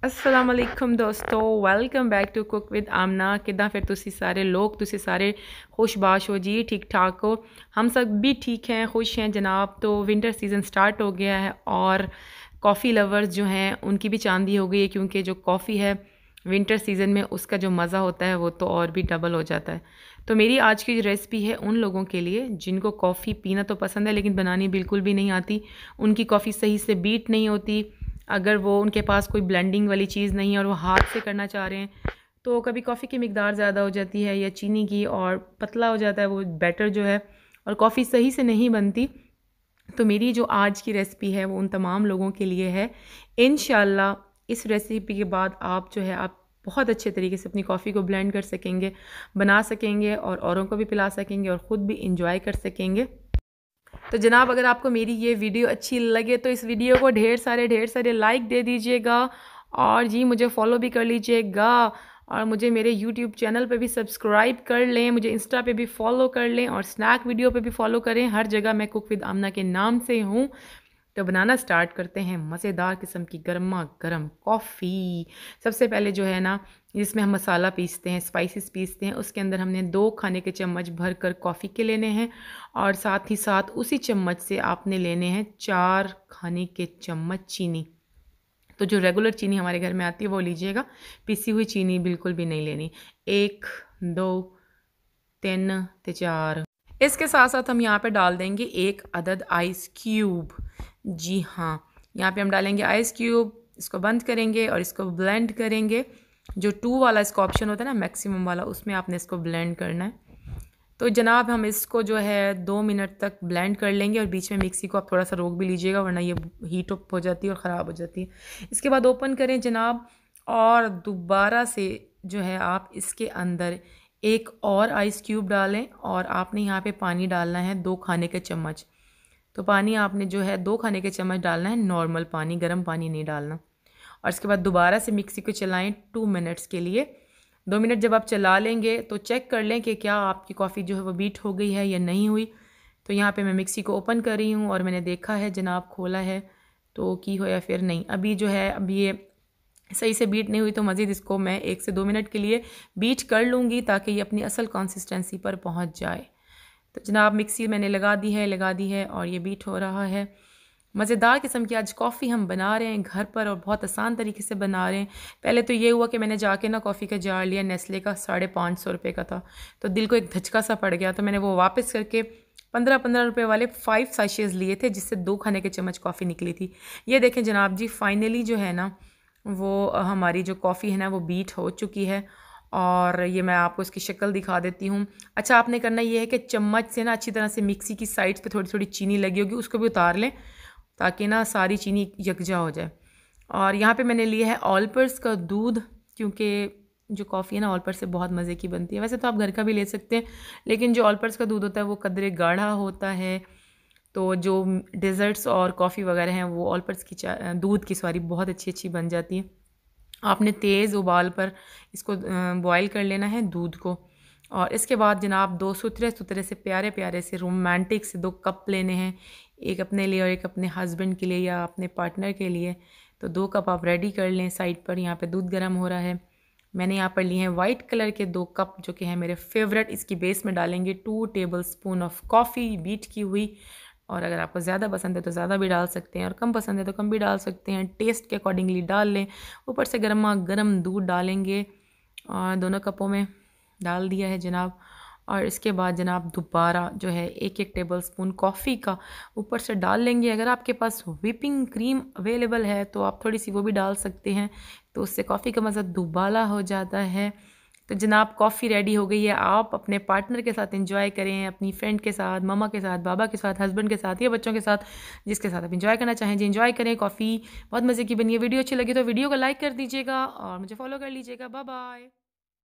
अस्सलाम वालेकुम दोस्तों, welcome back to cook with Amna. किदा फिर तुसी सारे लोग, तुसी सारे खुशबाश हो जी, ठीक ठाक हो। हम सब भी ठीक हैं, खुश हैं जनाब। तो विंटर सीज़न स्टार्ट हो गया है और कॉफ़ी लवर्स जो हैं उनकी भी चांदी हो गई है, क्योंकि जो कॉफ़ी है विंटर सीज़न में उसका जो मज़ा होता है वो तो और भी डबल हो जाता है। तो मेरी आज की रेसिपी है उन लोगों के लिए जिनको कॉफ़ी पीना तो पसंद है लेकिन बनानी बिल्कुल भी नहीं आती, उनकी कॉफ़ी सही से बीट नहीं होती। अगर वो उनके पास कोई ब्लेंडिंग वाली चीज़ नहीं है और वो हाथ से करना चाह रहे हैं तो कभी कॉफ़ी की मिकदार ज़्यादा हो जाती है या चीनी की, और पतला हो जाता है वो बैटर जो है, और कॉफ़ी सही से नहीं बनती। तो मेरी जो आज की रेसिपी है वो उन तमाम लोगों के लिए है। इंशाल्लाह इस रेसिपी के बाद आप जो है आप बहुत अच्छे तरीके से अपनी कॉफ़ी को ब्लेंड कर सकेंगे, बना सकेंगे और औरों को भी पिला सकेंगे और ख़ुद भी इंजॉय कर सकेंगे। तो जनाब, अगर आपको मेरी ये वीडियो अच्छी लगे तो इस वीडियो को ढेर सारे लाइक दे दीजिएगा, और जी मुझे फॉलो भी कर लीजिएगा, और मुझे मेरे यूट्यूब चैनल पे भी सब्सक्राइब कर लें, मुझे इंस्टा पे भी फॉलो कर लें, और स्नैक वीडियो पे भी फॉलो करें। हर जगह मैं कुक विद आमना के नाम से हूँ। तो बनाना स्टार्ट करते हैं मज़ेदार किस्म की गर्मा गर्म कॉफ़ी। सबसे पहले जो है ना, जिसमें हम मसाला पीसते हैं, स्पाइसेस पीसते हैं, उसके अंदर हमने 2 खाने के चम्मच भर कर कॉफ़ी के लेने हैं, और साथ ही साथ उसी चम्मच से आपने लेने हैं 4 खाने के चम्मच चीनी। तो जो रेगुलर चीनी हमारे घर में आती है वो लीजिएगा, पीसी हुई चीनी बिल्कुल भी नहीं लेनी। 1 2 3 4। इसके साथ साथ हम यहाँ पे डाल देंगे 1 अदद आइस क्यूब। जी हाँ, यहाँ पे हम डालेंगे आइस क्यूब। इसको बंद करेंगे और इसको ब्लेंड करेंगे। जो 2 वाला इसका ऑप्शन होता है ना, मैक्सिमम वाला, उसमें आपने इसको ब्लेंड करना है। तो जनाब हम इसको जो है 2 मिनट तक ब्लेंड कर लेंगे, और बीच में मिक्सी को आप थोड़ा सा रोक भी लीजिएगा वरना ये हीट अप हो जाती है और ख़राब हो जाती है। इसके बाद ओपन करें जनाब, और दोबारा से जो है आप इसके अंदर 1 और आइस क्यूब डालें, और आपने यहाँ पे पानी डालना है 2 खाने के चम्मच। तो पानी आपने जो है 2 खाने के चम्मच डालना है, नॉर्मल पानी, गर्म पानी नहीं डालना। और इसके बाद दोबारा से मिक्सी को चलाएं 2 मिनट्स के लिए। 2 मिनट जब आप चला लेंगे तो चेक कर लें कि क्या आपकी कॉफ़ी जो है वो बीट हो गई है या नहीं हुई। तो यहाँ पे मैं मिक्सी को ओपन कर रही हूँ और मैंने देखा है जनाब, खोला है तो की हो या फिर नहीं। अभी जो है अभी ये सही से बीट नहीं हुई, तो मज़ीद इसको मैं 1 से 2 मिनट के लिए बीट कर लूँगी ताकि ये अपनी असल कंसिस्टेंसी पर पहुँच जाए। तो जनाब मिक्सी मैंने लगा दी है और ये बीट हो रहा है। मज़ेदार किस्म की आज कॉफ़ी हम बना रहे हैं घर पर, और बहुत आसान तरीके से बना रहे हैं। पहले तो ये हुआ कि मैंने जाके ना कॉफ़ी का जार लिया, नेस्ले का 550 रुपये का था, तो दिल को एक धचका सा पड़ गया। तो मैंने वो वापस करके 15-15 रुपये वाले 5 सैशेज़ लिए थे, जिससे 2 खाने के चम्मच कॉफ़ी निकली थी। ये देखें जनाब जी, फाइनली जो है ना वो हमारी जो कॉफ़ी है ना वो बीट हो चुकी है, और ये मैं आपको इसकी शक्ल दिखा देती हूँ। अच्छा, आपने करना ये है कि चम्मच से ना अच्छी तरह से मिक्सी की साइड्स पे थोड़ी थोड़ी चीनी लगी होगी उसको भी उतार लें, ताकि ना सारी चीनी यकजा हो जाए। और यहाँ पे मैंने लिया है ऑलपर्स का दूध, क्योंकि जो कॉफ़ी है ना ऑलपर्स से बहुत मज़े की बनती है। वैसे तो आप घर का भी ले सकते हैं, लेकिन जो ऑलपर्स का दूध होता है वो कदरे गाढ़ा होता है। तो जो डेज़र्ट्स और कॉफ़ी वगैरह हैं वो ऑलपर्स की दूध की सॉरी बहुत अच्छी बन जाती है। आपने तेज़ उबाल पर इसको बॉयल कर लेना है दूध को, और इसके बाद जनाब 2 सुथरे से प्यारे से रोमांटिक से 2 कप लेने हैं, एक अपने लिए और एक अपने हस्बैंड के लिए या अपने पार्टनर के लिए। तो 2 कप आप रेडी कर लें साइड पर। यहाँ पे दूध गर्म हो रहा है। मैंने यहाँ पर लिए हैं वाइट कलर के 2 कप, जो कि हैं मेरे फेवरेट। इसकी बेस में डालेंगे 2 टेबलस्पून ऑफ कॉफ़ी बीट की हुई, और अगर आपको ज़्यादा पसंद है तो ज़्यादा भी डाल सकते हैं, और कम पसंद है तो कम भी डाल सकते हैं, टेस्ट के अकॉर्डिंगली डाल लें। ऊपर से गर्मा गर्म दूध डालेंगे, और दोनों कपों में डाल दिया है जनाब। और इसके बाद जनाब दोबारा जो है 1-1 टेबलस्पून कॉफ़ी का ऊपर से डाल लेंगे। अगर आपके पास व्हिपिंग क्रीम अवेलेबल है तो आप थोड़ी सी वो भी डाल सकते हैं, तो उससे कॉफ़ी का मज़ा दुबाला हो जाता है। तो जनाब कॉफ़ी रेडी हो गई है। आप अपने पार्टनर के साथ एंजॉय करें, अपनी फ्रेंड के साथ, मम्मा के साथ, बाबा के साथ, हस्बैंड के साथ या बच्चों के साथ, जिसके साथ आप एंजॉय करना चाहें जी एंजॉय करें। कॉफ़ी बहुत मज़े की बनी है। वीडियो अच्छी लगी तो वीडियो को लाइक कर दीजिएगा और मुझे फॉलो कर लीजिएगा। Bye bye.